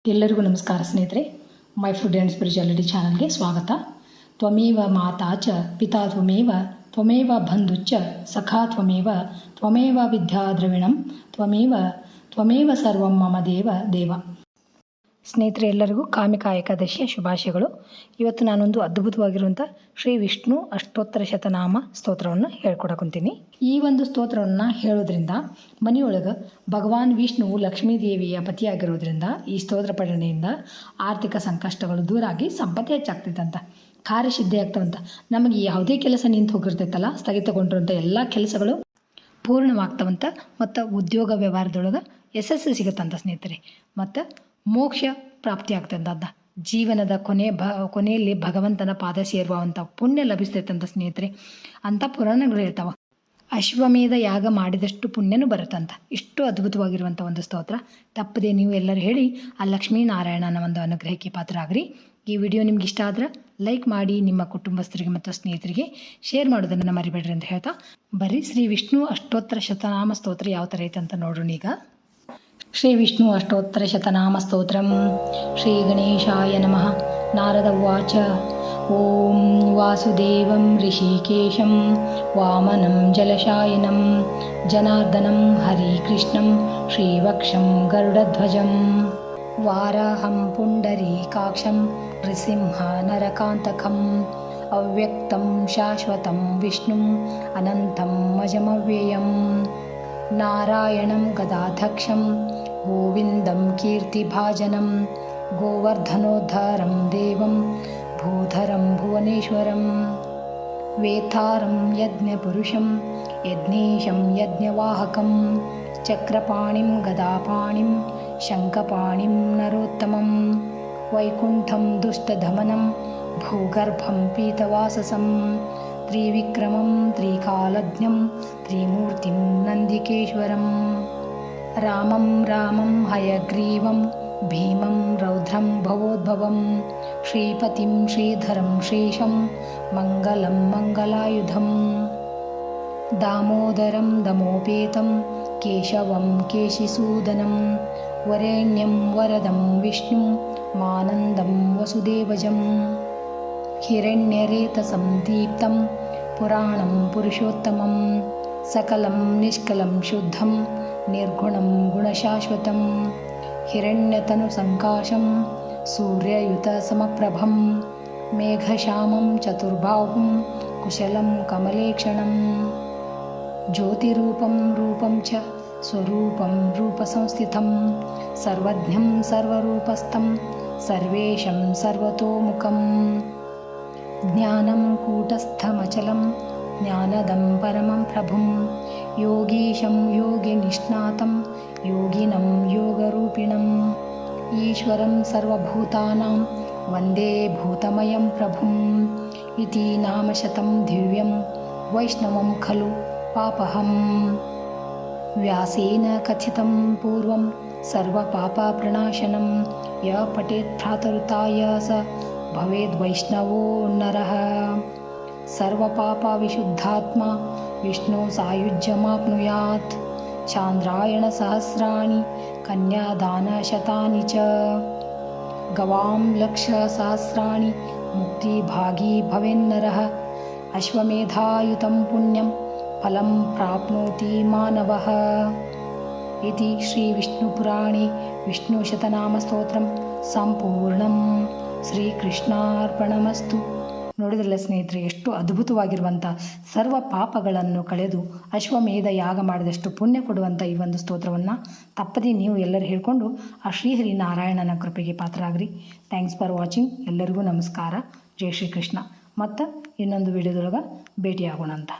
ಎಲ್ಲರಿಗೂ ನಮಸ್ಕಾರ ಸ್ನೇಹಿತರೆ. ಮೈ ಫುಡ್ ಆ್ಯಂಡ್ ಸ್ಪಿರಿಚುಯಾಲಿಟಿ ಚಾನಲ್ಗೆ ಸ್ವಾಗತ. ತ್ವಮೇವ ಮಾತಾ ಚ ಪಿತಾ ತ್ವಮೇವ ಬಂಧುಚ್ಚ ಸಖಾ ತ್ವಮೇವ ವಿದ್ಯಾ ದ್ರವಿಣಂ ತ್ವಮೇವ ಸರ್ವಂ ಮಮ ದೇವ. ಸ್ನೇಹಿತರೆ, ಎಲ್ಲರಿಗೂ ಕಾಮಿಕ ಏಕಾದಶಿಯ ಶುಭಾಶಯಗಳು. ಇವತ್ತು ನಾನೊಂದು ಅದ್ಭುತವಾಗಿರುವಂಥ ಶ್ರೀ ವಿಷ್ಣು ಅಷ್ಟೋತ್ತರ ಶತನಾಮ ಸ್ತೋತ್ರವನ್ನು ಹೇಳ್ಕೊಡಕೊಂತೀನಿ. ಈ ಒಂದು ಸ್ತೋತ್ರವನ್ನು ಹೇಳೋದ್ರಿಂದ ಮನೆಯೊಳಗೆ ಭಗವಾನ್ ವಿಷ್ಣುವು ಲಕ್ಷ್ಮೀದೇವಿಯ ಪತಿಯಾಗಿರೋದ್ರಿಂದ ಈ ಸ್ತೋತ್ರ ಪಠಣೆಯಿಂದ ಆರ್ಥಿಕ ಸಂಕಷ್ಟಗಳು ದೂರ ಆಗಿ ಸಂಪತ್ತು ಹೆಚ್ಚಾಗ್ತೈತಂತ, ಕಾರ್ಯಸಿದ್ಧಿ ಆಗ್ತಾವಂತ. ನಮಗೆ ಯಾವುದೇ ಕೆಲಸ ನಿಂತು ಹೋಗಿರ್ತೈತಲ್ಲ, ಸ್ಥಗಿತಗೊಂಡಿರುವಂಥ ಎಲ್ಲ ಕೆಲಸಗಳು ಪೂರ್ಣವಾಗ್ತಾವಂತ. ಮತ್ತು ಉದ್ಯೋಗ ವ್ಯವಹಾರದೊಳಗೆ ಯಶಸ್ಸು ಸಿಗುತ್ತಂತ ಸ್ನೇಹಿತರೆ. ಮತ್ತು ಮೋಕ್ಷ ಪ್ರಾಪ್ತಿ ಆಗ್ತಂತ. ಜೀವನದ ಕೊನೆಯಲ್ಲಿ ಭಗವಂತನ ಪಾದ ಸೇರುವಂಥ ಪುಣ್ಯ ಲಭಿಸ್ತೈತಂತ ಸ್ನೇಹಿತರೆ. ಅಂಥ ಪುರಾಣಗಳು ಹೇಳ್ತಾವೆ. ಅಶ್ವಮೇಧ ಯಾಗ ಮಾಡಿದಷ್ಟು ಪುಣ್ಯನೂ ಬರುತ್ತಂತ. ಇಷ್ಟು ಅದ್ಭುತವಾಗಿರುವಂಥ ಒಂದು ಸ್ತೋತ್ರ. ತಪ್ಪದೆ ನೀವು ಎಲ್ಲರೂ ಹೇಳಿ ಆ ಲಕ್ಷ್ಮೀನಾರಾಯಣನ ಒಂದು ಅನುಗ್ರಹಕ್ಕೆ ಪಾತ್ರರಾಗ್ರಿ. ಈ ವಿಡಿಯೋ ನಿಮ್ಗೆ ಇಷ್ಟ ಆದ್ರೆ ಲೈಕ್ ಮಾಡಿ, ನಿಮ್ಮ ಕುಟುಂಬಸ್ಥರಿಗೆ ಮತ್ತು ಸ್ನೇಹಿತರಿಗೆ ಶೇರ್ ಮಾಡೋದನ್ನು ಮರಿಬೇಡ್ರಿ ಅಂತ ಹೇಳ್ತಾ ಬರ್ರಿ ಶ್ರೀ ವಿಷ್ಣು ಅಷ್ಟೋತ್ತರ ಶತನಾಮ ಸ್ತೋತ್ರ ಯಾವ ಥರ ಐತೆ ಅಂತ ನೋಡೋಣ ಈಗ. ಶ್ರೀ ವಿಷ್ಣು ಅಷ್ಟೋತ್ತರ ಶತನಾಮ ಸ್ತೋತ್ರಂ. ಶ್ರೀ ಗಣೇಶಾಯ ನಮಃ. ನಾರದ ಉವಾಚ. ಓಂ ವಾಸುದೇವಂ ಋಷಿಕೇಶಂ ವಾಮನಂ ಜಲಶಾಯಿನಂ ಜನಾರ್ದನಂ ಹರಿಕೃಷ್ಣಂ ಶ್ರೀವಕ್ಷಂ ಗರುಡಧ್ವಜಂ ವಾರಾಹಂ ಪುಂಡರೀಕಾಕ್ಷಂ ನೃಸಿಂಹ ನರಕಾಂತಕಂ ಅವ್ಯಕ್ತಂ ಶಾಶ್ವತಂ ವಿಷ್ಣುಂ ಅನಂತಂ ಅಜಮವ್ಯಯಂ ನಾರಾಯಣಂ ಗದಾಧಕ್ಷಂ ಗೋವಿಂದಂ ಕೀರ್ತಿಭಾಜನಂ ಗೋವರ್ಧನೋದ್ಧಾರಂ ದೇವಂ ಭೂಧರಂ ಭುವನೇಶ್ವರಂ ವೇತಾರಂ ಯಜ್ಞಪುರುಷಂ ಯಜ್ಞೇಶಂ ಯಜ್ಞವಾಹಕಂ ಚಕ್ರಪಾಣಿಂ ಗದಾಪಾಣಿಂ ಶಂಖಪಾಣಿಂ ನರೋತ್ತಮಂ ವೈಕುಂಠಂ ದುಷ್ಟಧಮನಂ ಭೂಗರ್ಭಂ ಪೀತವಾಸಸಂ ತ್ರಿವಿಕ್ರಮಂ ತ್ರಿಕಾಲಜ್ಞಂ ತ್ರಿಮೂರ್ತಿಂ ನಂದಿಕೇಶ್ವರಂ ರಾಮಂ ಹಯಗ್ರೀವಂ ಭೀಮಂ ರೌದ್ರಂ ಭವೋದ್ಭವಂ ಶ್ರೀಪತಿಂ ಶ್ರೀಧರಂ ಶೇಷಂ ಮಂಗಲಂ ಮಂಗಲಾಯುಧಂ ದಾಮೋದರಂ ದಮೋಪೇತಂ ಕೇಶವಂ ಕೇಶಿಸೂದನಂ ವರೇಣ್ಯಂ ವರದಂ ವಿಷ್ಣುಂ ಮಾನಂದಂ ವಸುದೇವಜಂ ಹಿರಣ್ಯರೇತಸಂ ದೀಪ್ತಂ ಪುರಾಣಂ ಪುರುಷೋತ್ತಮಂ ಸಕಲಂ ನಿಷ್ಕಲಂ ಶುದ್ಧಂ ನಿರ್ಗುಣಂ ಗುಣಶಾಶ್ವತಂ ಹಿರಣ್ಯತನುಸಂಕಾಶಂ ಸೂರ್ಯಯುತಸಮಪ್ರಭಂ ಮೇಘಶ್ಯಾಮಂ ಚತುರ್ಬಾಹುಂ ಕುಶಲಂ ಕಮಲೇಕ್ಷಣಂ ಜ್ಯೋತಿರೂಪಂ ರೂಪಂ ಚ ಸ್ವರೂಪಂ ರೂಪಸಂಸ್ಥಿತಂ ಸರ್ವಜ್ಞಂ ಸರ್ವರೂಪಸ್ಥಂ ಸರ್ವೇಶಂ ಸರ್ವತೋಮುಖಂ ಜ್ಞಾನಂ ಕೂಟಸ್ಥಮಚಲಂ ಜ್ಞಾನದಂ ಪರಮಂ ಪ್ರಭುಂ ಯೋಗೀಶಂ ಯೋಗಿನಿಷ್ಣಾತಂ ಯೋಗಿನಂ ಯೋಗರೂಪಿಣಂ ಈಶ್ವರಂ ಸರ್ವಭೂತಾನಾಂ ವಂದೇ ಭೂತಮಯಂ ಪ್ರಭುಂ ಇತಿ ನಾಮಶತಂ ದಿವ್ಯಂ ವೈಷ್ಣವಂ ಖಲು ಪಾಪಹಂ ವ್ಯಾಸೇನ ಕಥಿತಂ ಪೂರ್ವಂ ಸರ್ವಪಾಪಪ್ರಣಾಶನಂ ಯ ಪಠೇತ್ ಭ್ರಾತೃತಾಯ ಸ ಭವೇದ್ವೈಷ್ಣವೋ ನರಃ ಸರ್ವಪಾಪವಿಶುದ್ಧಾತ್ಮ ವಿಷ್ಣು ಸಾಯುಜ್ಯಮಾಪ್ನುಯಾತ್ ಚಾಂದ್ರಾಯಣ ಸಹಸ್ರಾಣಿ ಕನ್ಯಾದಾನಶತಾನಿ ಚ ಗವಾಂ ಲಕ್ಷ ಸಹಸ್ರಾಣಿ ಮುಕ್ತಿಭಾಗಿ ಭವೇನ್ನರಃ ಅಶ್ವಮೇಧಾಯುತಂ ಪುಣ್ಯಂ ಫಲಂ ಪ್ರಾಪ್ನೋತಿ ಮಾನವಃ ಇತಿ ಶ್ರೀ ವಿಷ್ಣುಪುರಾಣೇ ವಿಷ್ಣುಶತನಾಮಸ್ತೋತ್ರಂ ಸಂಪೂರ್ಣಂ. ಶ್ರೀಕೃಷ್ಣಾರ್ಪಣಮಸ್ತು. ನೋಡಿದ್ರಲ್ಲ ಸ್ನೇಹಿತರೆ, ಎಷ್ಟು ಅದ್ಭುತವಾಗಿರುವಂಥ ಸರ್ವ ಪಾಪಗಳನ್ನು ಕಳೆದು ಅಶ್ವಮೇಧ ಯಾಗ ಮಾಡಿದಷ್ಟು ಪುಣ್ಯ ಕೊಡುವಂಥ ಈ ಒಂದು ಸ್ತೋತ್ರವನ್ನು ತಪ್ಪದೇ ನೀವು ಎಲ್ಲರೂ ಹೇಳ್ಕೊಂಡು ಆ ಶ್ರೀಹರಿ ನಾರಾಯಣನ ಕೃಪೆಗೆ ಪಾತ್ರರಾಗ್ರಿ. Thanks for watching. ಎಲ್ಲರಿಗೂ ನಮಸ್ಕಾರ. ಜೈ ಶ್ರೀಕೃಷ್ಣ. ಮತ್ತು ಇನ್ನೊಂದು ವಿಡಿಯೋದೊಳಗೆ ಭೇಟಿಯಾಗೋಣ ಅಂತ.